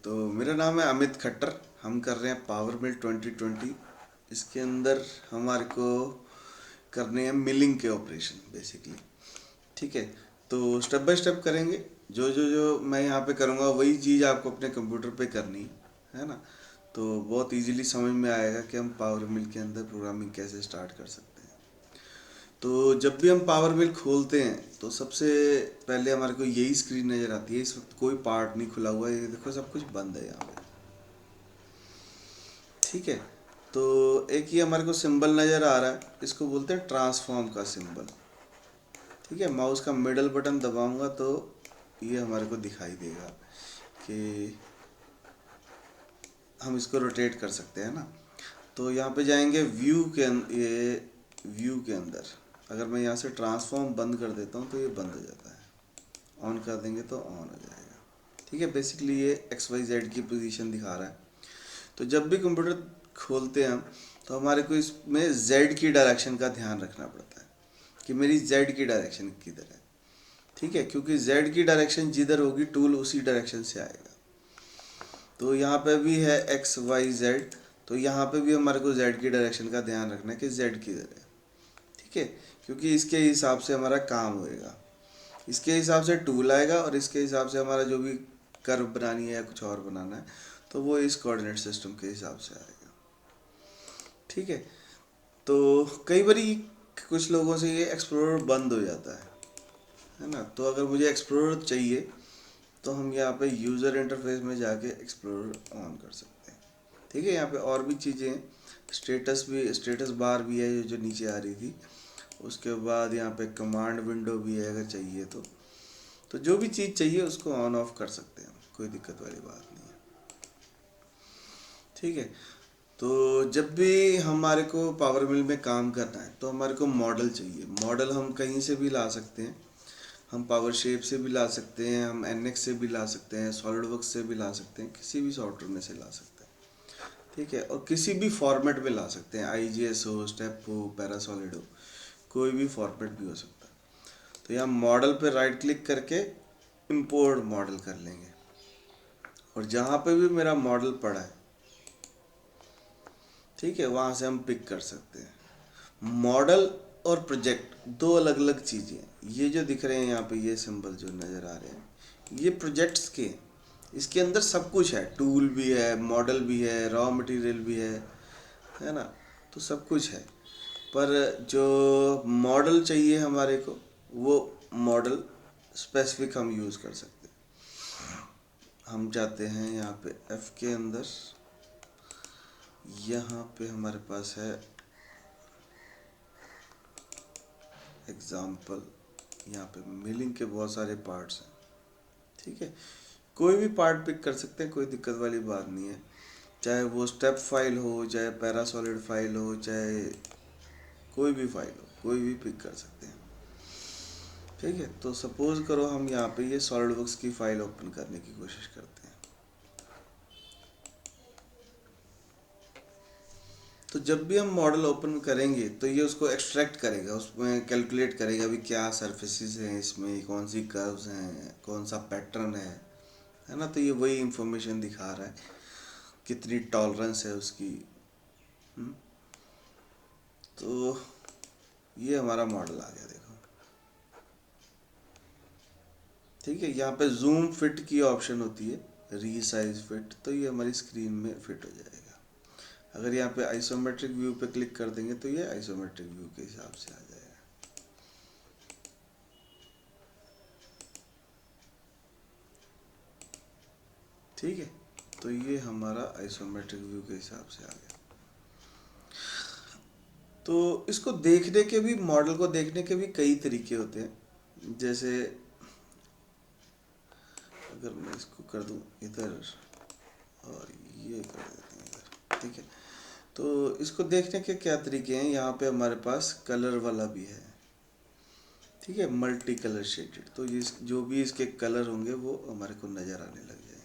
तो मेरा नाम है अमित खट्टर। हम कर रहे हैं पावर मिल 2020। इसके अंदर हमारे को करने हैं मिलिंग के ऑपरेशन बेसिकली। ठीक है, तो स्टेप बाय स्टेप करेंगे। जो मैं यहाँ पे करूँगा वही चीज़ आपको अपने कंप्यूटर पे करनी है ना। तो बहुत इजीली समझ में आएगा कि हम पावर मिल के अंदर प्रोग्रामिंग कैसे स्टार्ट कर सकते हैं। तो जब भी हम पावर मिल खोलते हैं तो सबसे पहले हमारे को यही स्क्रीन नज़र आती है। इस वक्त कोई पार्ट नहीं खुला हुआ है, ये देखो सब कुछ बंद है यहाँ पे। ठीक है, तो एक ये हमारे को सिंबल नज़र आ रहा है, इसको बोलते हैं ट्रांसफॉर्म का सिंबल। ठीक है, माउस का मिडल बटन दबाऊंगा तो ये हमारे को दिखाई देगा कि हम इसको रोटेट कर सकते हैं ना। तो यहाँ पे जाएंगे व्यू के ये व्यू के अंदर अगर मैं यहाँ से ट्रांसफॉर्म बंद कर देता हूँ तो ये बंद हो जाता है, ऑन कर देंगे तो ऑन हो जाएगा। ठीक है, बेसिकली ये XYZ की पोजीशन दिखा रहा है। तो जब भी कंप्यूटर खोलते हैं हम तो हमारे को इसमें Z की डायरेक्शन का ध्यान रखना पड़ता है कि मेरी Z की डायरेक्शन किधर है। ठीक है, क्योंकि Z की डायरेक्शन जिधर होगी टूल उसी डायरेक्शन से आएगा। तो यहाँ पे भी है XYZ, तो यहाँ पे भी हमारे को Z की डायरेक्शन का ध्यान रखना है कि Z किधर है। ठीक है, क्योंकि इसके हिसाब से हमारा काम होएगा, इसके हिसाब से टूल आएगा और इसके हिसाब से हमारा जो भी कर्व बनानी है या कुछ और बनाना है तो वो इस कोऑर्डिनेट सिस्टम के हिसाब से आएगा। ठीक है, तो कई बारी कुछ लोगों से ये एक्सप्लोरर बंद हो जाता है ना। तो अगर मुझे एक्सप्लोरर चाहिए तो हम यहाँ पे यूज़र इंटरफेस में जाके एक्सप्लोरर ऑन कर सकते हैं। ठीक है, यहाँ पे और भी चीज़ें हैं, स्टेटस बार भी है जो नीचे आ रही थी। उसके बाद यहाँ पे कमांड विंडो भी है अगर चाहिए तो जो भी चीज़ चाहिए उसको ऑन ऑफ कर सकते हैं, कोई दिक्कत वाली बात नहीं है। ठीक है, तो जब भी हमारे को पावर मिल में काम करना है तो हमारे को मॉडल चाहिए। मॉडल हम कहीं से भी ला सकते हैं, हम पावर शेप से भी ला सकते हैं, हम NX से भी ला सकते हैं, सॉलिडवर्क्स से भी ला सकते हैं, किसी भी सॉफ्टवेयर में से ला सकते हैं। ठीक है, और किसी भी फॉर्मेट में ला सकते हैं, IGS हो, स्टेप हो, पैरासॉलिड हो, कोई भी फॉर्मेट भी हो सकता है। तो यहाँ मॉडल पे राइट क्लिक करके इंपोर्ट मॉडल कर लेंगे और जहाँ पे भी मेरा मॉडल पड़ा है, ठीक है, वहाँ से हम पिक कर सकते हैं। मॉडल और प्रोजेक्ट दो अलग अलग चीज़ें हैं। ये जो दिख रहे हैं यहाँ पे ये सिंबल जो नज़र आ रहे हैं ये प्रोजेक्ट्स के, इसके अंदर सब कुछ है, टूल भी है, मॉडल भी है, रॉ मटेरियल भी है ना। तो सब कुछ है, पर जो मॉडल चाहिए हमारे को वो मॉडल स्पेसिफिक हम यूज़ कर सकते हैं। हम जाते हैं यहाँ पे F के अंदर, यहाँ पे हमारे पास है एग्जाम्पल। यहाँ पे मिलिंग के बहुत सारे पार्ट्स हैं। ठीक है, कोई भी पार्ट पिक कर सकते हैं, कोई दिक्कत वाली बात नहीं है। चाहे वो स्टेप फाइल हो, चाहे पैरासॉलिड फाइल हो, चाहे कोई भी फाइल हो, कोई भी पिक कर सकते हैं। ठीक है, तो सपोज करो हम यहाँ पे ये सॉलिडवर्क्स की फाइल ओपन करने की कोशिश करते हैं। तो जब भी हम मॉडल ओपन करेंगे तो ये उसको एक्सट्रैक्ट करेगा, उसमें कैलकुलेट करेगा अभी क्या सरफेसेस हैं, इसमें कौन सी कर्व्स हैं, कौन सा पैटर्न है ना। तो ये वही इंफॉर्मेशन दिखा रहा है, कितनी टॉलरेंस है उसकी। हम्म, तो ये हमारा मॉडल आ गया देखो। ठीक है, यहाँ पे जूम फिट की ऑप्शन होती है, रीसाइज फिट, तो ये हमारी स्क्रीन में फिट हो जाएगा। अगर यहाँ पे आइसोमेट्रिक व्यू पे क्लिक कर देंगे तो ये आइसोमेट्रिक व्यू के हिसाब से आ जाएगा। ठीक है, तो ये हमारा आइसोमेट्रिक व्यू के हिसाब से आ गया। तो इसको देखने के भी, मॉडल को देखने के भी कई तरीके होते हैं। जैसे अगर मैं इसको कर दूं इधर और ये कर देते हैं इधर। ठीक है, तो इसको देखने के क्या तरीके हैं, यहाँ पे हमारे पास कलर वाला भी है। ठीक है, मल्टी कलर शेडेड, तो ये जो भी इसके कलर होंगे वो हमारे को नज़र आने लग जाएंगे।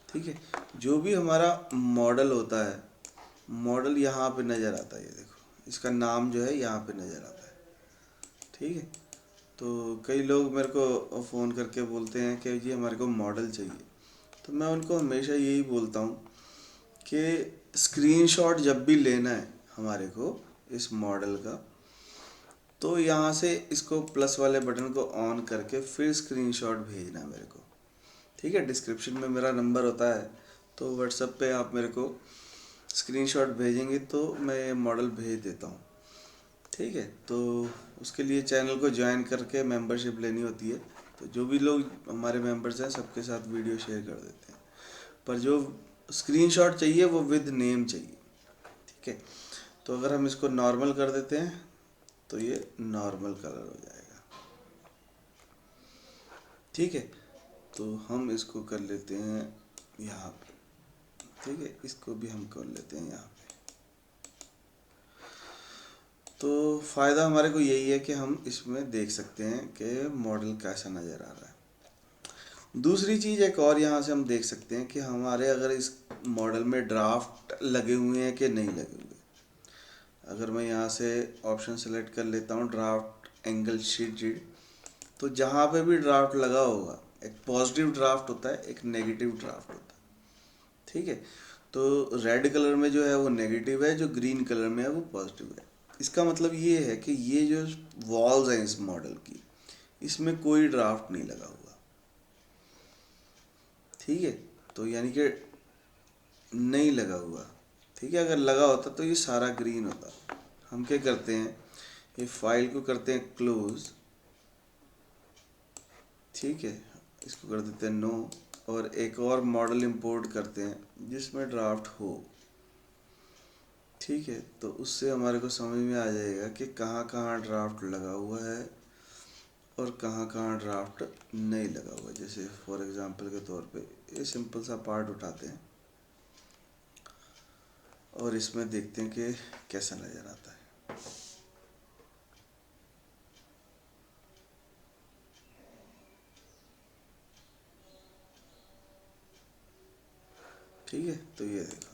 ठीक है, जो भी हमारा मॉडल होता है, मॉडल यहाँ पे नज़र आता है, ये देखो इसका नाम जो है यहाँ पे नज़र आता है। ठीक है, तो कई लोग मेरे को फ़ोन करके बोलते हैं कि जी हमारे को मॉडल चाहिए, तो मैं उनको हमेशा यही बोलता हूँ कि स्क्रीनशॉट जब भी लेना है हमारे को इस मॉडल का, तो यहाँ से इसको प्लस वाले बटन को ऑन करके फिर स्क्रीनशॉट भेजना है मेरे को। ठीक है, डिस्क्रिप्शन में मेरा नंबर होता है, तो व्हाट्सएप पे आप मेरे को स्क्रीनशॉट भेजेंगे तो मैं मॉडल भेज देता हूँ। ठीक है, तो उसके लिए चैनल को ज्वाइन करके मेंबरशिप लेनी होती है। तो जो भी लोग हमारे मेंबर्स हैं सबके साथ वीडियो शेयर कर देते हैं, पर जो स्क्रीनशॉट चाहिए वो विद नेम चाहिए। ठीक है, तो अगर हम इसको नॉर्मल कर देते हैं तो ये नॉर्मल कलर हो जाएगा। ठीक है, तो हम इसको कर लेते हैं यहाँ पे। ठीक है, इसको भी हम कर लेते हैं यहाँ पे। तो फ़ायदा हमारे को यही है कि हम इसमें देख सकते हैं कि मॉडल कैसा नज़र आ रहा है। दूसरी चीज़ एक और यहाँ से हम देख सकते हैं कि हमारे अगर इस मॉडल में ड्राफ्ट लगे हुए हैं कि नहीं लगे हुए। अगर मैं यहाँ से ऑप्शन सेलेक्ट कर लेता हूँ ड्राफ्ट एंगल शीटेड, तो जहाँ पे भी ड्राफ्ट लगा होगा, एक पॉजिटिव ड्राफ्ट होता है, एक नेगेटिव ड्राफ्ट होता है। ठीक है, तो रेड कलर में जो है वो नेगेटिव है, जो ग्रीन कलर में है वो पॉजिटिव है। इसका मतलब ये है कि ये जो वॉल्स हैं इस मॉडल की, इसमें कोई ड्राफ्ट नहीं लगा हुआ। ठीक है, तो यानी कि नहीं लगा हुआ। ठीक है, अगर लगा होता तो ये सारा ग्रीन होता। हम क्या करते हैं, ये फाइल को करते हैं क्लोज। ठीक है, इसको कर देते हैं नो, और एक और मॉडल इंपोर्ट करते हैं जिसमें ड्राफ्ट हो। ठीक है, तो उससे हमारे को समझ में आ जाएगा कि कहाँ कहाँ ड्राफ्ट लगा हुआ है और कहाँ कहाँ ड्राफ्ट नहीं लगा हुआ। जैसे फॉर एग्जांपल के तौर पे ये सिंपल सा पार्ट उठाते हैं और इसमें देखते हैं कि कैसा नज़र आता है। ठीक है, तो ये देखो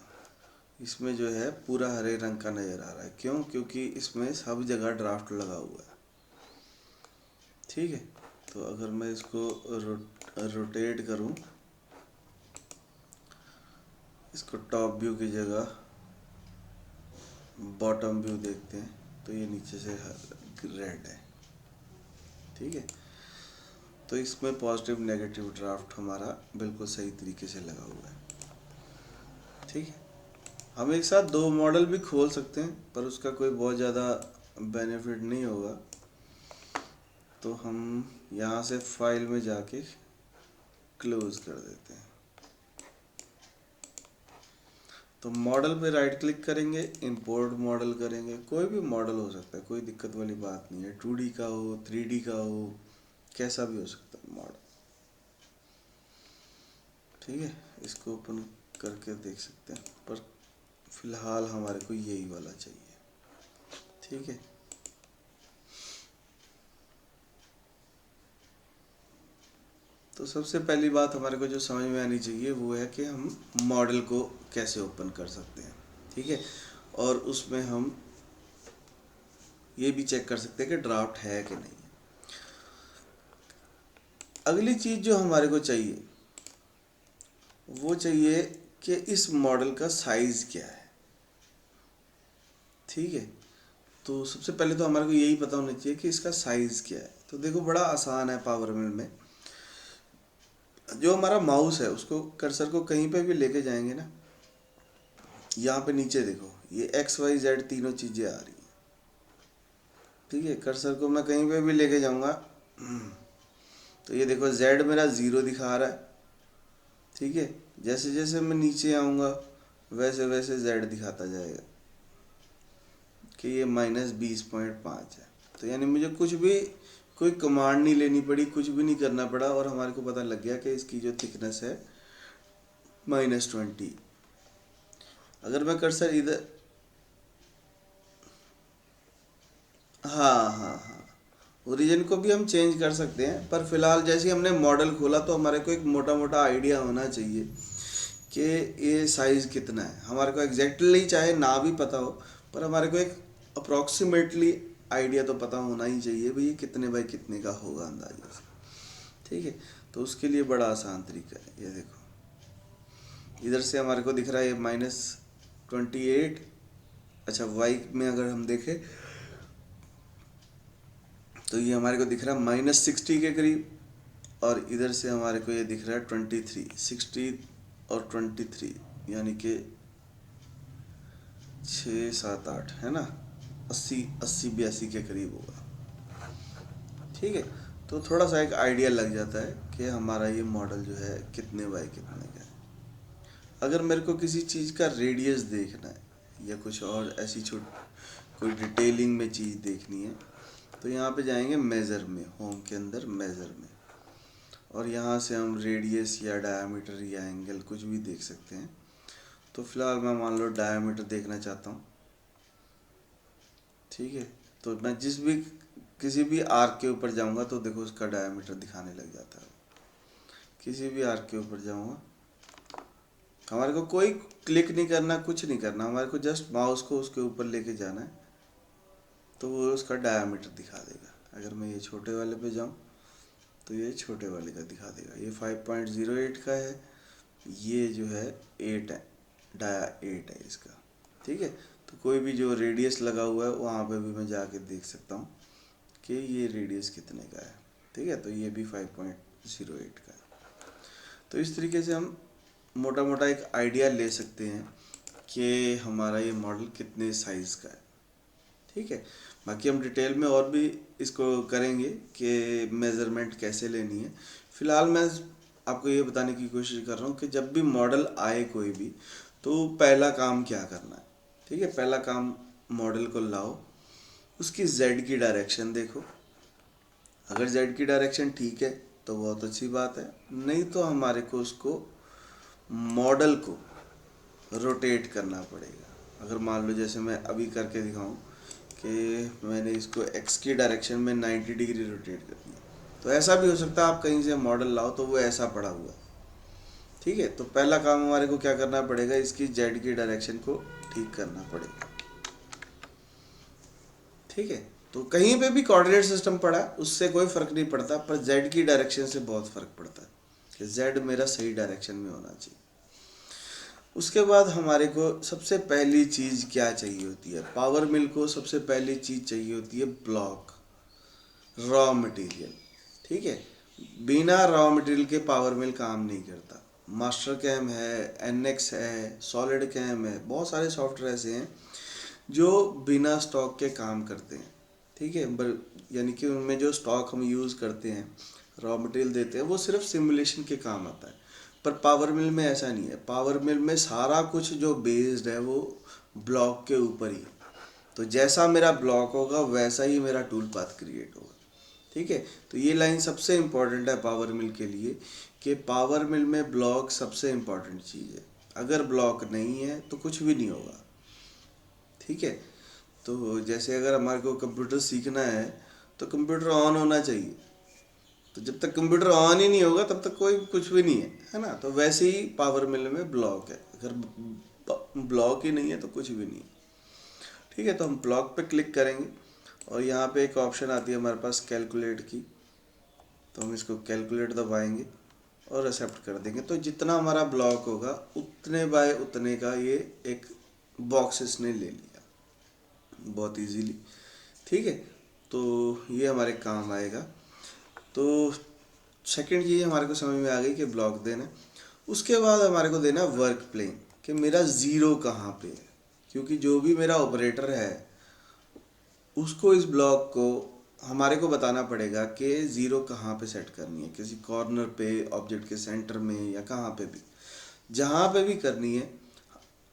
इसमें जो है पूरा हरे रंग का नज़र आ रहा है। क्यों? क्योंकि इसमें सब जगह ड्राफ्ट लगा हुआ है। ठीक है, तो अगर मैं इसको रोटेट करूं, इसको टॉप व्यू की जगह बॉटम व्यू देखते हैं, तो ये नीचे से रेड है। ठीक है, तो इसमें पॉजिटिव नेगेटिव ड्राफ्ट हमारा बिल्कुल सही तरीके से लगा हुआ है। ठीक है, हम एक साथ दो मॉडल भी खोल सकते हैं, पर उसका कोई बहुत ज़्यादा बेनिफिट नहीं होगा। तो हम यहाँ से फाइल में जाके क्लोज कर देते हैं। तो मॉडल पे राइट क्लिक करेंगे, इंपोर्ट मॉडल करेंगे। कोई भी मॉडल हो सकता है, कोई दिक्कत वाली बात नहीं है। 2D का हो, 3D का हो, कैसा भी हो सकता है मॉडल। ठीक है, इसको ओपन करके देख सकते हैं, पर फिलहाल हमारे को यही वाला चाहिए। ठीक है, तो सबसे पहली बात हमारे को जो समझ में आनी चाहिए वो है कि हम मॉडल को कैसे ओपन कर सकते हैं। ठीक है, और उसमें हम ये भी चेक कर सकते हैं कि ड्राफ्ट है कि नहीं है। अगली चीज़ जो हमारे को चाहिए वो चाहिए कि इस मॉडल का साइज़ क्या है। ठीक है, तो सबसे पहले तो हमारे को यही पता होना चाहिए कि इसका साइज़ क्या है। तो देखो बड़ा आसान है, पावर मिल में जो हमारा माउस है उसको कर्सर को कहीं पे भी लेके जाएंगे ना, यहाँ पे नीचे देखो ये XYZ तीनों चीज़ें आ रही हैं। ठीक है, कर्सर को मैं कहीं पे भी लेके जाऊँगा तो ये देखो Z मेरा 0 दिखा रहा है। ठीक है, जैसे जैसे मैं नीचे आऊँगा वैसे वैसे Z दिखाता जाएगा कि ये -20.5 है। तो यानी मुझे कुछ भी कोई कमांड नहीं लेनी पड़ी, कुछ भी नहीं करना पड़ा, और हमारे को पता लग गया कि इसकी जो थिकनेस है -20। अगर मैं कर्सर इधर, हाँ, ओरिजिन को भी हम चेंज कर सकते हैं, पर फिलहाल जैसे ही हमने मॉडल खोला तो हमारे को एक मोटा मोटा आइडिया होना चाहिए कि ये साइज़ कितना है। हमारे को एग्जैक्टली चाहे ना भी पता हो, पर हमारे को एक अप्रॉक्सीमेटली आइडिया तो पता होना ही चाहिए भाई ये कितने बाई कितने का होगा अंदाजे से। ठीक है, तो उसके लिए बड़ा आसान तरीका है, ये देखो इधर से हमारे को दिख रहा है ये -28। अच्छा वाई में अगर हम देखें तो ये हमारे को दिख रहा है -60 के करीब, और इधर से हमारे को ये दिख रहा है 23, 60 और 23, यानी कि 6, 7, 8 है ना, 80, 82 के करीब होगा। ठीक है, तो थोड़ा सा एक आइडिया लग जाता है कि हमारा ये मॉडल जो है कितने बाय कितने का है। अगर मेरे को किसी चीज़ का रेडियस देखना है या कुछ और ऐसी कोई डिटेलिंग में चीज़ देखनी है तो यहाँ पे जाएंगे मेज़र में, होम के अंदर मेज़र में, और यहाँ से हम रेडियस या डायमीटर या एंगल कुछ भी देख सकते हैं। तो फिलहाल मैं मान लो डायमीटर देखना चाहता हूँ। ठीक है, तो मैं किसी भी आर्क के ऊपर जाऊँगा तो देखो उसका डायमीटर दिखाने लग जाता है। किसी भी आर्क के ऊपर जाऊँगा, हमारे को कोई क्लिक नहीं करना, कुछ नहीं करना, हमारे को जस्ट माउस को उसके ऊपर लेके जाना है तो वो उसका डायमीटर दिखा देगा। अगर मैं ये छोटे वाले पे जाऊँ तो ये छोटे वाले का दिखा देगा। ये 5.08 का है, ये जो है 8 है, डाया 8 है इसका। ठीक है, तो कोई भी जो रेडियस लगा हुआ है वहाँ पे भी मैं जाके देख सकता हूँ कि ये रेडियस कितने का है। ठीक है, तो ये भी 5.08 का है। तो इस तरीके से हम मोटा मोटा एक आइडिया ले सकते हैं कि हमारा ये मॉडल कितने साइज़ का है। ठीक है, बाकी हम डिटेल में और भी इसको करेंगे कि मेज़रमेंट कैसे लेनी है। फ़िलहाल मैं आपको ये बताने की कोशिश कर रहा हूँ कि जब भी मॉडल आए कोई भी, तो पहला काम क्या करना है। ठीक है, पहला काम मॉडल को लाओ, उसकी जेड की डायरेक्शन देखो। अगर जेड की डायरेक्शन ठीक है तो बहुत अच्छी बात है, नहीं तो हमारे को उसको मॉडल को रोटेट करना पड़ेगा। अगर मान लो जैसे मैं अभी करके दिखाऊं कि मैंने इसको एक्स की डायरेक्शन में 90 डिग्री रोटेट कर दिया, तो ऐसा भी हो सकता है आप कहीं से मॉडल लाओ तो वो ऐसा पड़ा हुआ। ठीक है, तो पहला काम हमारे को क्या करना पड़ेगा, इसकी जेड की डायरेक्शन को ठीक करना पड़ेगा। ठीक है, तो कहीं पे भी कोऑर्डिनेट सिस्टम पड़ा उससे कोई फ़र्क नहीं पड़ता, पर जेड की डायरेक्शन से बहुत फ़र्क पड़ता है कि जेड मेरा सही डायरेक्शन में होना चाहिए। उसके बाद हमारे को सबसे पहली चीज़ क्या चाहिए होती है, पावर मिल को सबसे पहली चीज़ चाहिए होती है ब्लॉक, रॉ मटेरियल। ठीक है, बिना रॉ मटेरियल के पावर मिल काम नहीं करता। मास्टर कैम है, एनएक्स है, सॉलिड कैम है, बहुत सारे सॉफ्टवेयर ऐसे हैं जो बिना स्टॉक के काम करते हैं। ठीक है, यानी कि उनमें जो स्टॉक हम यूज़ करते हैं, रॉ मटेरियल देते हैं, वो सिर्फ सिमुलेशन के काम आता है। पर पावर मिल में ऐसा नहीं है। पावर मिल में सारा कुछ जो बेस्ड है वो ब्लॉक के ऊपर ही। तो जैसा मेरा ब्लॉक होगा वैसा ही मेरा टूल पाथ क्रिएट होगा। ठीक है, तो ये लाइन सबसे इम्पॉर्टेंट है पावर मिल के लिए कि पावर मिल में ब्लॉक सबसे इम्पॉर्टेंट चीज़ है। अगर ब्लॉक नहीं है तो कुछ भी नहीं होगा। ठीक है, तो जैसे अगर हमारे को कंप्यूटर सीखना है तो कंप्यूटर ऑन होना चाहिए, तो जब तक कंप्यूटर ऑन ही नहीं होगा तब तक कोई कुछ भी नहीं है ना। तो वैसे ही पावर मिल में ब्लॉक है, अगर ब्लॉक ही नहीं है तो कुछ भी नहीं है। ठीक है, तो हम ब्लॉक पे क्लिक करेंगे और यहाँ पे एक ऑप्शन आती है हमारे पास कैलकुलेट की, तो हम इसको कैलकुलेट दबाएंगे और एक्सेप्ट कर देंगे। तो जितना हमारा ब्लॉक होगा उतने बाय उतने का ये एक बॉक्स इसने ले लिया बहुत इजीली। ठीक है, तो ये हमारे काम आएगा। तो सेकंड चीज़ हमारे को समझ में आ गई कि ब्लॉक देना। उसके बाद हमारे को देना वर्क प्लेन कि मेरा ज़ीरो कहाँ पे है, क्योंकि जो भी मेरा ऑपरेटर है उसको इस ब्लॉक को हमारे को बताना पड़ेगा कि ज़ीरो कहाँ पे सेट करनी है, किसी कॉर्नर पे, ऑब्जेक्ट के सेंटर में, या कहाँ पे भी, जहाँ पे भी करनी है।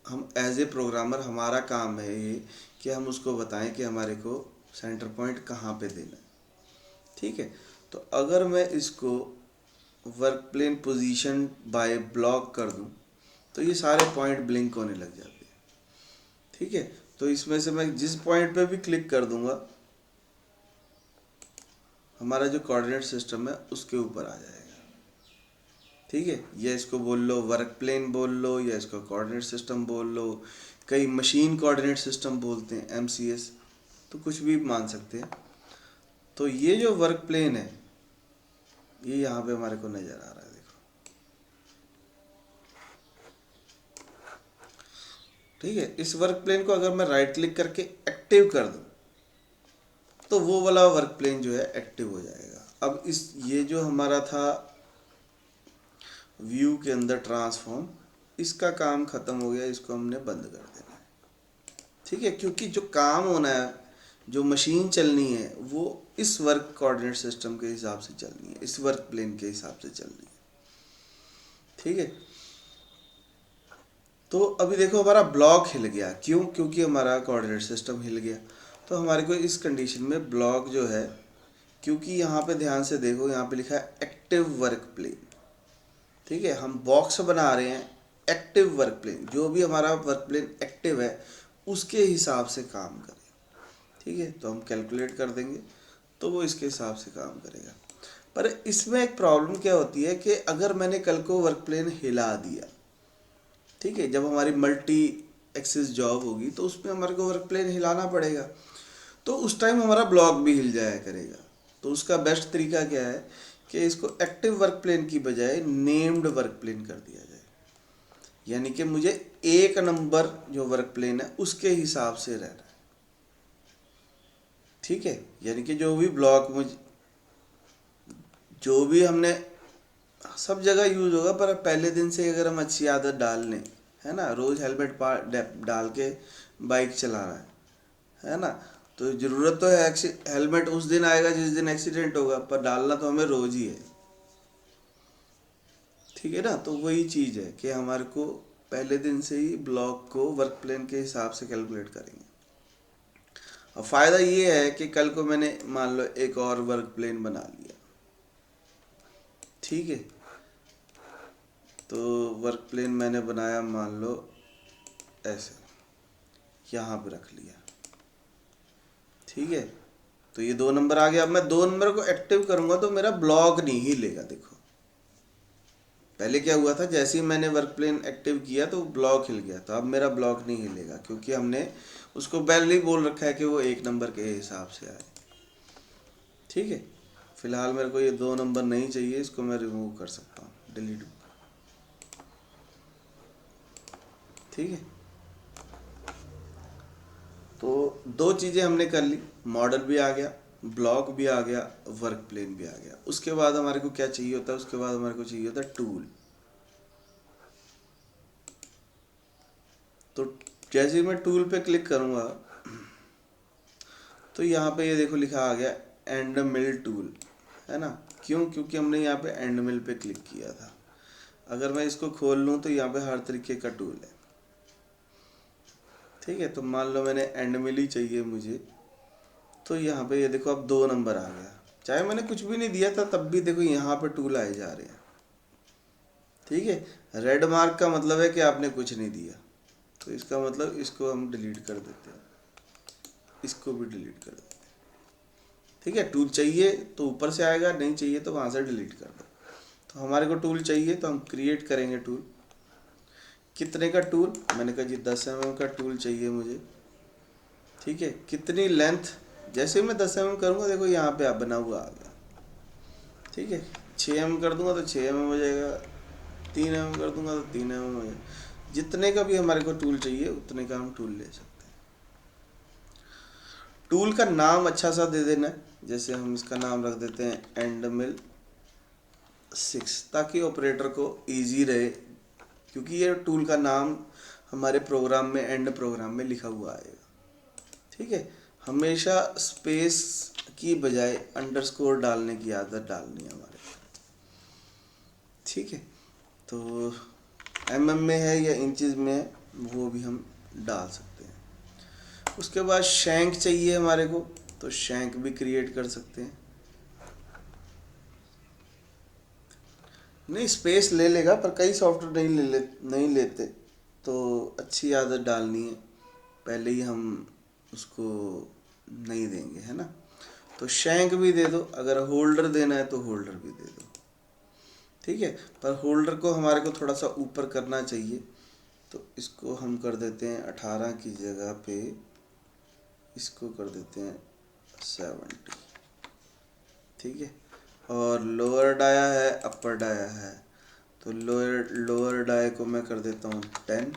हम एज ए प्रोग्रामर हमारा काम है ये कि हम उसको बताएं कि हमारे को सेंटर पॉइंट कहाँ पे देना है। ठीक है, तो अगर मैं इसको work plane position by block कर दूं तो ये सारे पॉइंट ब्लिंक होने लग जाते हैं। ठीक है, तो इसमें से मैं जिस पॉइंट पे भी क्लिक कर दूंगा हमारा जो कोऑर्डिनेट सिस्टम है उसके ऊपर आ जाएगा। ठीक है, या इसको बोल लो वर्क प्लेन बोल लो, या इसको कोऑर्डिनेट सिस्टम बोल लो, कई मशीन कोऑर्डिनेट सिस्टम बोलते हैं, MCS, तो कुछ भी मान सकते हैं। तो ये जो वर्क प्लेन है ये यहाँ पे हमारे को नज़र आ रहा है, देखो। ठीक है, इस वर्क प्लेन को अगर मैं राइट क्लिक करके एक्टिव कर दूं तो वो वाला वर्क प्लेन जो है एक्टिव हो जाएगा। अब इस ये जो हमारा था व्यू के अंदर ट्रांसफॉर्म, इसका काम खत्म हो गया, इसको हमने बंद कर देना है। ठीक है, क्योंकि जो काम होना है, जो मशीन चलनी है, वो इस वर्क कोऑर्डिनेट सिस्टम के हिसाब से चलनी है, इस वर्क प्लेन के हिसाब से चलनी है। ठीक है, तो अभी देखो हमारा ब्लॉक हिल गया, क्यों? क्योंकि हमारा कोऑर्डिनेट सिस्टम हिल गया। तो हमारे को इस कंडीशन में ब्लॉक जो है, क्योंकि यहाँ पे ध्यान से देखो, यहाँ पे लिखा है एक्टिव वर्क प्लेन। ठीक है, हम बॉक्स बना रहे हैं एक्टिव वर्क प्लेन, जो भी हमारा वर्क प्लेन एक्टिव है उसके हिसाब से काम करे। ठीक है, तो हम कैलकुलेट कर देंगे तो वो इसके हिसाब से काम करेगा। पर इसमें एक प्रॉब्लम क्या होती है कि अगर मैंने कल को वर्क प्लेन हिला दिया, ठीक है, जब हमारी मल्टी एक्सिस जॉब होगी तो उसमें हमारे को वर्क प्लेन हिलाना पड़ेगा, तो उस टाइम हमारा ब्लॉक भी हिल जाया करेगा। तो उसका बेस्ट तरीका क्या है कि इसको एक्टिव वर्क प्लेन की बजाय नेम्ड वर्क प्लेन कर दिया जाए, यानी कि मुझे एक नंबर जो वर्क प्लेन है उसके हिसाब से रहना है। ठीक है, यानी कि जो भी ब्लॉक मुझे, जो भी हमने सब जगह यूज होगा, पर पहले दिन से अगर हम अच्छी आदत डाल लें, है ना, रोज हेलमेट डाल के बाइक चलाना है ना, तो ज़रूरत तो है, हेलमेट उस दिन आएगा जिस दिन एक्सीडेंट होगा, पर डालना तो हमें रोज ही है। ठीक है ना, तो वही चीज़ है कि हमारे को पहले दिन से ही ब्लॉक को वर्क प्लेन के हिसाब से कैलकुलेट करेंगे। और फ़ायदा ये है कि कल को मैंने मान लो एक और वर्क प्लेन बना लिया, ठीक है, तो वर्क प्लेन मैंने बनाया मान लो ऐसे, यहाँ पे रख लिया। ठीक है, तो ये 2 नंबर आ गया। अब मैं 2 नंबर को एक्टिव करूंगा तो मेरा ब्लॉक नहीं हिलेगा। देखो पहले क्या हुआ था, जैसे ही मैंने वर्क प्लेन एक्टिव किया तो ब्लॉक हिल गया, तो अब मेरा ब्लॉक नहीं हिलेगा, क्योंकि हमने उसको पहले ही बोल रखा है कि वो 1 नंबर के हिसाब से आए। ठीक है, फिलहाल मेरे को ये 2 नंबर नहीं चाहिए, इसको मैं रिमूव कर सकता हूँ, डिलीट। ठीक है, तो 2 चीज़ें हमने कर ली, मॉडल भी आ गया, ब्लॉक भी आ गया, वर्क प्लेन भी आ गया। उसके बाद हमारे को क्या चाहिए होता है? उसके बाद हमारे को चाहिए होता है टूल। तो जैसे ही मैं टूल पे क्लिक करूँगा तो यहाँ पे ये देखो लिखा आ गया एंड मिल टूल, है ना। क्यों? क्योंकि हमने यहाँ पे एंड मिल पे क्लिक किया था। अगर मैं इसको खोल लूँ तो यहाँ पे हर तरीके का टूल है। ठीक है, तो मान लो मैंने एंड मिल ही चाहिए मुझे, तो यहाँ पे ये देखो अब 2 नंबर आ गया। चाहे मैंने कुछ भी नहीं दिया था तब भी देखो यहाँ पे टूल आए जा रहे हैं। ठीक है, रेड मार्क का मतलब है कि आपने कुछ नहीं दिया, तो इसका मतलब इसको हम डिलीट कर देते हैं, इसको भी डिलीट कर देते हैं। ठीक है, टूल चाहिए तो ऊपर से आएगा, नहीं चाहिए तो वहाँ से डिलीट कर दो। तो हमारे को टूल चाहिए तो हम क्रिएट करेंगे टूल। कितने का टूल? मैंने कहा जी 10 mm का टूल चाहिए मुझे। ठीक है, कितनी लेंथ? जैसे मैं 10 mm करूँगा देखो यहाँ पे आप बना हुआ आ गया। ठीक है, 6 mm कर दूंगा तो 6 mm हो जाएगा, 3 mm कर दूंगा तो 3 mm हो जाएगा। जितने का भी हमारे को टूल चाहिए उतने का हम टूल ले सकते हैं। टूल का नाम अच्छा सा दे देना है, जैसे हम इसका नाम रख देते हैं एंड मिल 6, ताकि ऑपरेटर को इजी रहे, क्योंकि ये टूल का नाम हमारे प्रोग्राम में, एंड प्रोग्राम में लिखा हुआ आएगा। ठीक है, हमेशा स्पेस की बजाय अंडरस्कोर डालने की आदत डालनी है हमारे। ठीक है, तो mm में है या इंचेस में है वो भी हम डाल सकते हैं। उसके बाद शैंक चाहिए हमारे को, तो शैंक भी क्रिएट कर सकते हैं। नहीं, स्पेस ले लेगा, पर कई सॉफ्टवेयर नहीं लेते, तो अच्छी आदत डालनी है, पहले ही हम उसको नहीं देंगे, है ना। तो शैंक भी दे दो, अगर होल्डर देना है तो होल्डर भी दे दो। ठीक है, पर होल्डर को हमारे को थोड़ा सा ऊपर करना चाहिए, तो इसको हम कर देते हैं 18 की जगह पे इसको कर देते हैं 70। ठीक है, और लोअर डाया है, अपर डाया है, तो लोअर डाया को मैं कर देता हूँ 10,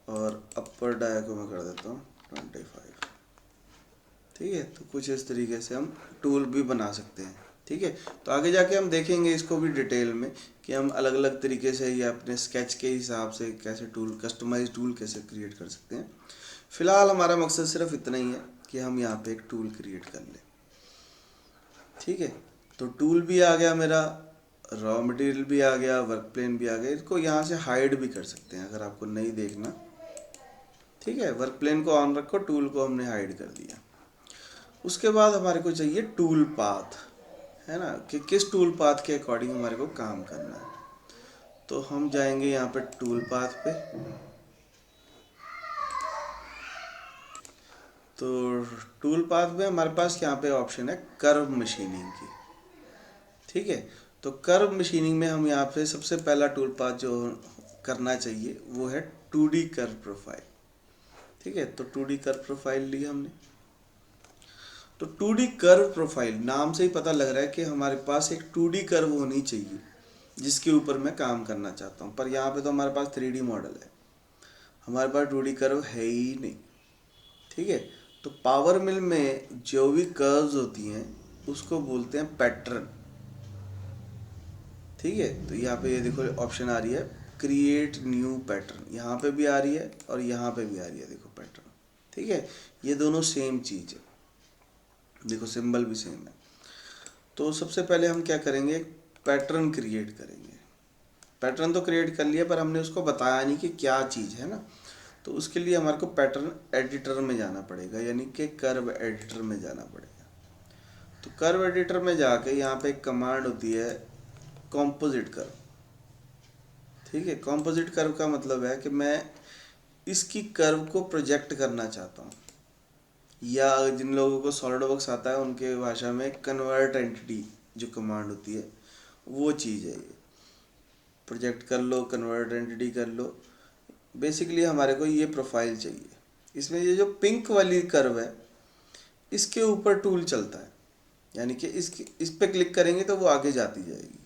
और अपर डाया को मैं कर देता हूँ 25। ठीक है, तो कुछ इस तरीके से हम टूल भी बना सकते हैं। ठीक है, तो आगे जाके हम देखेंगे इसको भी डिटेल में कि हम अलग अलग तरीके से या अपने स्केच के हिसाब से कैसे टूल कस्टमाइज टूल कैसे क्रिएट कर सकते हैं। फिलहाल हमारा मकसद सिर्फ इतना ही है कि हम यहाँ पे एक टूल क्रिएट कर लें। ठीक है, तो टूल भी आ गया मेरा, रॉ मटेरियल भी आ गया, वर्क प्लेन भी आ गया। इसको यहाँ से हाइड भी कर सकते हैं अगर आपको नहीं देखना। ठीक है, वर्क प्लेन को ऑन रखो, टूल को हमने हाइड कर दिया। उसके बाद हमारे को चाहिए टूल पाथ, है ना, कि किस टूल पाथ के अकॉर्डिंग हमारे को काम करना है। तो हम जाएंगे यहाँ पे टूल पाथ पे। तो टूल पाथ में हमारे पास यहाँ पे ऑप्शन है कर्व मशीनिंग की। ठीक है, तो कर्व मशीनिंग में हम यहाँ पे सबसे पहला टूल पाथ जो करना चाहिए वो है 2D कर्व प्रोफाइल। ठीक है, तो 2D कर्व प्रोफाइल ली हमने। तो 2D कर्व प्रोफाइल नाम से ही पता लग रहा है कि हमारे पास एक 2D कर्व होनी चाहिए जिसके ऊपर मैं काम करना चाहता हूँ। पर यहाँ पे तो हमारे पास 3D मॉडल है, हमारे पास 2D कर्व है ही नहीं। ठीक है, तो पावर मिल में जो भी कर्व्स होती हैं उसको बोलते हैं पैटर्न। ठीक है, तो यहाँ पे ये देखो ऑप्शन आ रही है क्रिएट न्यू पैटर्न, यहाँ पे भी आ रही है और यहाँ पे भी आ रही है, देखो पैटर्न। ठीक है, ये दोनों सेम चीज़ है, देखो सिंबल भी सेम है। तो सबसे पहले हम क्या करेंगे, पैटर्न क्रिएट करेंगे। पैटर्न तो क्रिएट कर लिया पर हमने उसको बताया नहीं कि क्या चीज़ है ना। तो उसके लिए हमारे को पैटर्न एडिटर में जाना पड़ेगा, यानी कि कर्व एडिटर में जाना पड़ेगा। तो कर्व एडिटर में जाके यहाँ पे एक कमांड होती है कॉम्पोजिट कर्व। ठीक है, कॉम्पोजिट कर्व का मतलब है कि मैं इसकी कर्व को प्रोजेक्ट करना चाहता हूँ, या जिन लोगों को सॉलिड वर्क्स आता है उनके भाषा में कन्वर्ट एंटिटी जो कमांड होती है वो चीज़ है ये। प्रोजेक्ट कर लो, कन्वर्ट एंटिटी कर लो। बेसिकली हमारे को ये प्रोफाइल चाहिए। इसमें ये जो पिंक वाली कर्व है इसके ऊपर टूल चलता है, यानी कि इस पे क्लिक करेंगे तो वो आगे जाती जाएगी।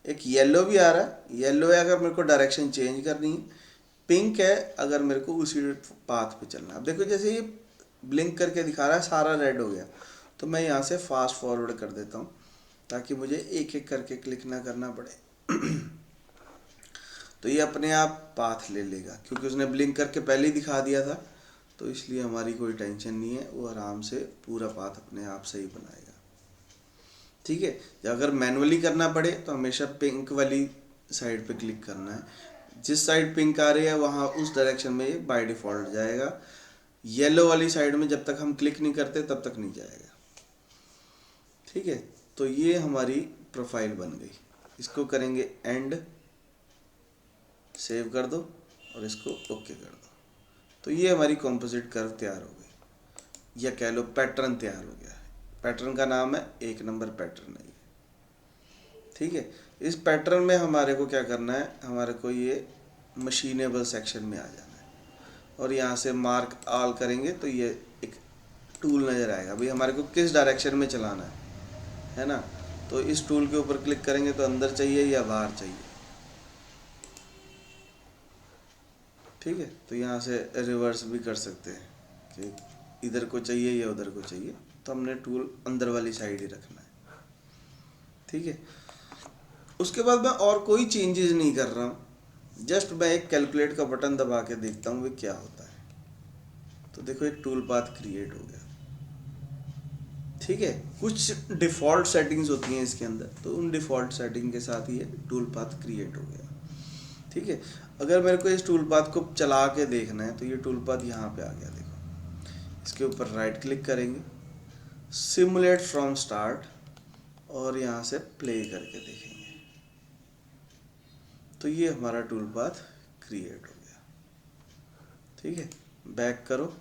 एक येलो भी आ रहा है, येलो है अगर मेरे को डायरेक्शन चेंज करनी है, पिंक है अगर मेरे को उसी पाथ पे चलना है। अब देखो जैसे ये ब्लिंक करके दिखा रहा है सारा रेड हो गया, तो मैं यहाँ से फास्ट फॉरवर्ड कर देता हूँ ताकि मुझे एक एक करके क्लिक ना करना पड़े। तो ये अपने आप पाथ ले लेगा क्योंकि उसने ब्लिंक करके पहले ही दिखा दिया था, तो इसलिए हमारी कोई टेंशन नहीं है, वो आराम से पूरा पाथ अपने आप से ही बनाएगा। ठीक है, अगर मैनुअली करना पड़े तो हमेशा पिंक वाली साइड पे क्लिक करना है, जिस साइड पिंक आ रही है वहाँ उस डायरेक्शन में ये बाय डिफ़ॉल्ट जाएगा। येलो वाली साइड में जब तक हम क्लिक नहीं करते तब तक नहीं जाएगा। ठीक है, तो ये हमारी प्रोफाइल बन गई। इसको करेंगे एंड, सेव कर दो और इसको ओके कर दो। तो ये हमारी कॉम्पोजिट कर्व तैयार हो गई, या कह लो पैटर्न तैयार हो गया है। पैटर्न का नाम है 1 नंबर पैटर्न है ये। ठीक है, इस पैटर्न में हमारे को क्या करना है, हमारे को ये मशीनेबल सेक्शन में आ जाना है और यहाँ से मार्क ऑल करेंगे तो ये एक टूल नज़र आएगा भाई हमारे को किस डायरेक्शन में चलाना है ना। तो इस टूल के ऊपर क्लिक करेंगे तो अंदर चाहिए या बाहर चाहिए। ठीक है, तो यहाँ से रिवर्स भी कर सकते हैं कि इधर को चाहिए या उधर को चाहिए, तो हमने टूल अंदर वाली साइड ही रखना है। ठीक है, उसके बाद मैं और कोई चेंजेस नहीं कर रहा हूँ, जस्ट मैं एक कैलकुलेट का बटन दबा के देखता हूँ वो क्या होता है। तो देखो एक टूल पाथ क्रिएट हो गया। ठीक है, कुछ डिफ़ॉल्ट सेटिंग्स होती हैं इसके अंदर, तो उन डिफ़ॉल्ट सेटिंग के साथ ही ये टूल पाथ क्रिएट हो गया। ठीक है, अगर मेरे को इस टूल पाथ को चला के देखना है तो ये टूल पाथ यहाँ पे आ गया, देखो इसके ऊपर राइट क्लिक करेंगे, सिमुलेट फ्रॉम स्टार्ट, और यहाँ से प्ले करके देखेंगे तो ये हमारा टूल पाथ क्रिएट हो गया। ठीक है, बैक करो,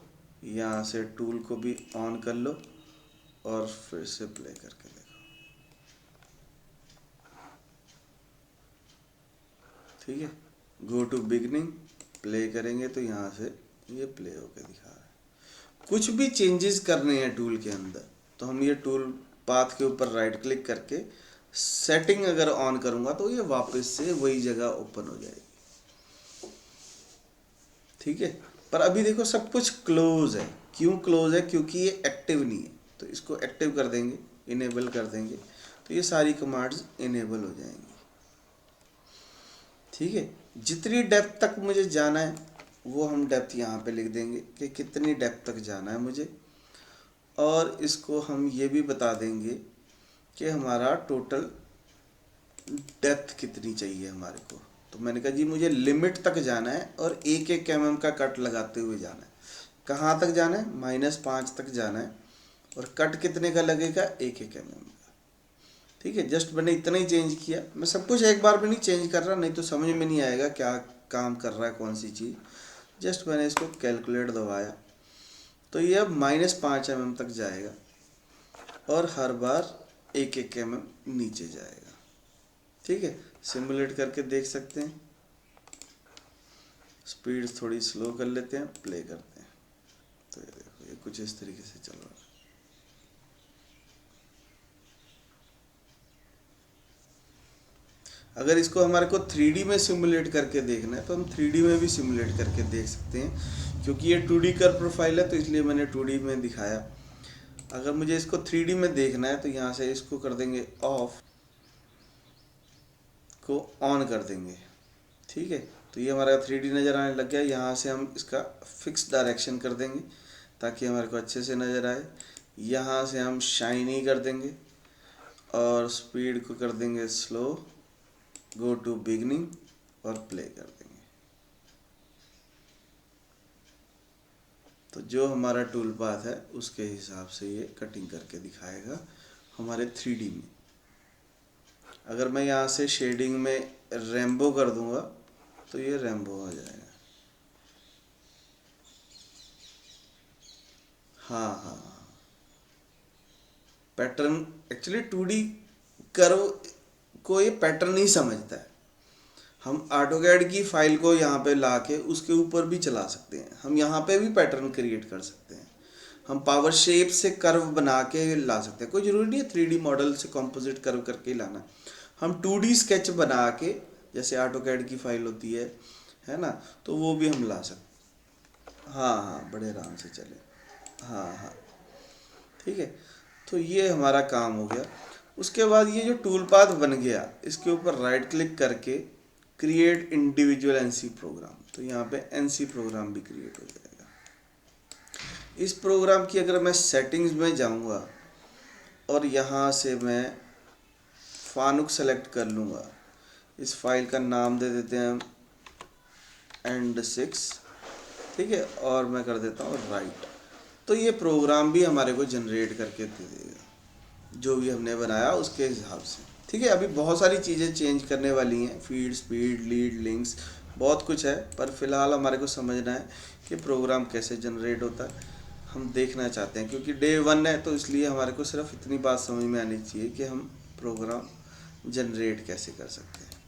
यहाँ से टूल को भी ऑन कर लो और फिर से प्ले करके देखो। ठीक है, गो टू बिगनिंग, प्ले करेंगे तो यहाँ से ये प्ले होके दिखा रहा है। कुछ भी चेंजेस करने हैं टूल के अंदर तो हम ये टूल पाथ के ऊपर राइट क्लिक करके सेटिंग अगर ऑन करूँगा तो ये वापस से वही जगह ओपन हो जाएगी। ठीक है। पर अभी देखो सब कुछ क्लोज है। क्यों क्लोज है? क्योंकि ये एक्टिव नहीं है। तो इसको एक्टिव कर देंगे, इनेबल कर देंगे, तो ये सारी कमांड्स इनेबल हो जाएंगी। ठीक है। जितनी डेप्थ तक मुझे जाना है वो हम डेप्थ यहाँ पे लिख देंगे कि कितनी डेप्थ तक जाना है मुझे, और इसको हम ये भी बता देंगे कि हमारा टोटल डेप्थ कितनी चाहिए हमारे को। तो मैंने कहा जी मुझे लिमिट तक जाना है और 1-1 mm का कट लगाते हुए जाना है। कहाँ तक जाना है? -5 तक जाना है। और कट कितने का लगेगा? 1-1 mm का। ठीक है। जस्ट मैंने इतना ही चेंज किया। मैं सब कुछ एक बार में नहीं चेंज कर रहा, नहीं तो समझ में नहीं आएगा क्या काम कर रहा है कौन सी चीज़। जस्ट मैंने इसको कैलकुलेट दबाया तो ये अब -5 mm तक जाएगा और हर बार 1-1 mm नीचे जाएगा। ठीक है। सिमुलेट करके देख सकते हैं। स्पीड थोड़ी स्लो कर लेते हैं, प्ले करते हैं। तो ये देखो ये कुछ इस तरीके से चल रहा है। अगर इसको हमारे को 3D में सिमुलेट करके देखना है तो हम 3D में भी सिमुलेट करके देख सकते हैं। क्योंकि ये 2D कर्व प्रोफाइल है तो इसलिए मैंने 2D में दिखाया। अगर मुझे इसको 3D में देखना है तो यहाँ से इसको कर देंगे ऑफ, को ऑन कर देंगे। ठीक है। तो ये हमारा 3D नज़र आने लग गया। यहाँ से हम इसका फिक्स डायरेक्शन कर देंगे ताकि हमारे को अच्छे से नज़र आए। यहाँ से हम शाइनी कर देंगे और स्पीड को कर देंगे स्लो, गो टू बिगनिंग और प्ले कर देंगे। तो जो हमारा टूल पाथ है उसके हिसाब से ये कटिंग करके दिखाएगा हमारे 3D में। अगर मैं यहाँ से शेडिंग में रेम्बो कर दूंगा तो ये रेम्बो हो जाएगा। हाँ हाँ, पैटर्न एक्चुअली 2D कर्व को ये पैटर्न नहीं समझता है। हम ऑटोकैड की फाइल को यहाँ पे लाके उसके ऊपर भी चला सकते हैं। हम यहाँ पे भी पैटर्न क्रिएट कर सकते हैं। हम पावर शेप से कर्व बना के ला सकते हैं। कोई ज़रूरी नहीं है 3D मॉडल से कंपोजिट कर्व करके ही लाना। हम 2D स्केच बना के, जैसे ऑटोकैड की फाइल होती है ना, तो वो भी हम ला सकते। हाँ हाँ, बड़े आराम से चले। हाँ हाँ, ठीक है। तो ये हमारा काम हो गया। उसके बाद ये जो टूल पाथ बन गया, इसके ऊपर राइट क्लिक करके क्रिएट इंडिविजुअल एनसी प्रोग्राम, तो यहाँ पे एनसी प्रोग्राम भी क्रिएट हो जाएगा। इस प्रोग्राम की अगर मैं सेटिंग्स में जाऊँगा और यहाँ से मैं फानुक सेलेक्ट कर लूँगा, इस फाइल का नाम दे देते हैं हम end6, ठीक है, और मैं कर देता हूँ राइट। तो ये प्रोग्राम भी हमारे को जनरेट करके दे देगा जो भी हमने बनाया उसके हिसाब से। ठीक है। अभी बहुत सारी चीज़ें चेंज करने वाली हैं, फीड, स्पीड, लीड, लिंक्स, बहुत कुछ है, पर फिलहाल हमारे को समझना है कि प्रोग्राम कैसे जनरेट होता है। हम देखना चाहते हैं क्योंकि डे 1 है, तो इसलिए हमारे को सिर्फ इतनी बात समझ में आनी चाहिए कि हम प्रोग्राम जनरेट कैसे कर सकते हैं।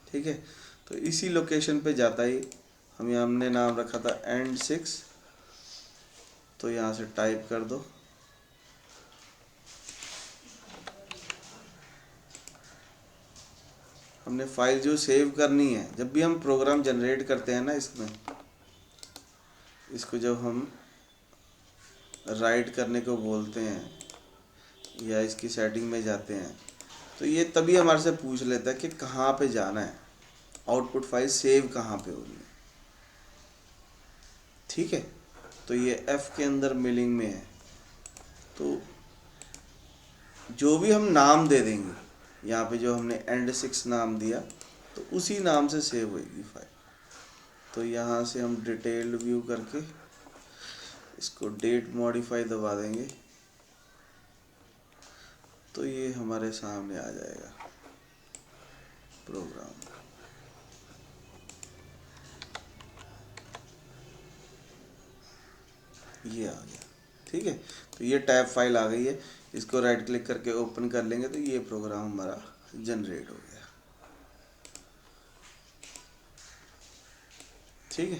ठीक है। तो इसी लोकेशन पे जाता ही हमने नाम रखा था end6, तो यहाँ से टाइप कर दो हमने फाइल जो सेव करनी है। जब भी हम प्रोग्राम जनरेट करते हैं ना, इसमें इसको जब हम राइट करने को बोलते हैं या इसकी सेटिंग में जाते हैं, तो ये तभी हमारे से पूछ लेता है कि कहाँ पे जाना है, आउटपुट फाइल सेव कहाँ पे होगी। ठीक है। तो ये एफ के अंदर मिलिंग में है, तो जो भी हम नाम दे देंगे, यहाँ पे जो हमने end6 नाम दिया, तो उसी नाम से सेव होगी फाइल। तो यहाँ से हम डिटेल्ड व्यू करके इसको डेट मॉडिफाई दबा देंगे, तो ये हमारे सामने आ जाएगा प्रोग्राम। ये आ गया। ठीक है। तो ये टैब फाइल आ गई है, इसको राइट क्लिक करके ओपन कर लेंगे तो ये प्रोग्राम हमारा जनरेट हो गया। ठीक है।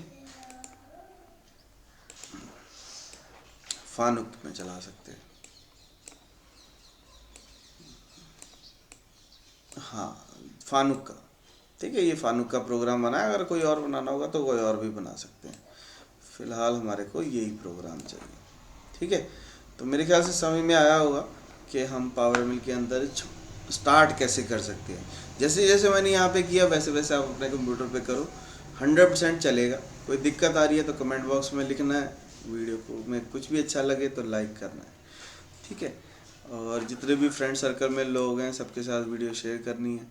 फानुक में चला सकते हैं। हाँ, फानुक का। ठीक है। ये फानुक का प्रोग्राम बना है, अगर कोई और बनाना होगा तो कोई और भी बना सकते हैं। फ़िलहाल हमारे को यही प्रोग्राम चाहिए। ठीक है, तो मेरे ख्याल से समझ में आया होगा कि हम पावर मिल के अंदर स्टार्ट कैसे कर सकते हैं। जैसे जैसे मैंने यहाँ पे किया वैसे वैसे आप अपने कंप्यूटर पे करो, 100% चलेगा। कोई दिक्कत आ रही है तो कमेंट बॉक्स में लिखना है, वीडियो को में कुछ भी अच्छा लगे तो लाइक करना है। ठीक है, और जितने भी फ्रेंड सर्कल में लोग हैं सबके साथ वीडियो शेयर करनी है।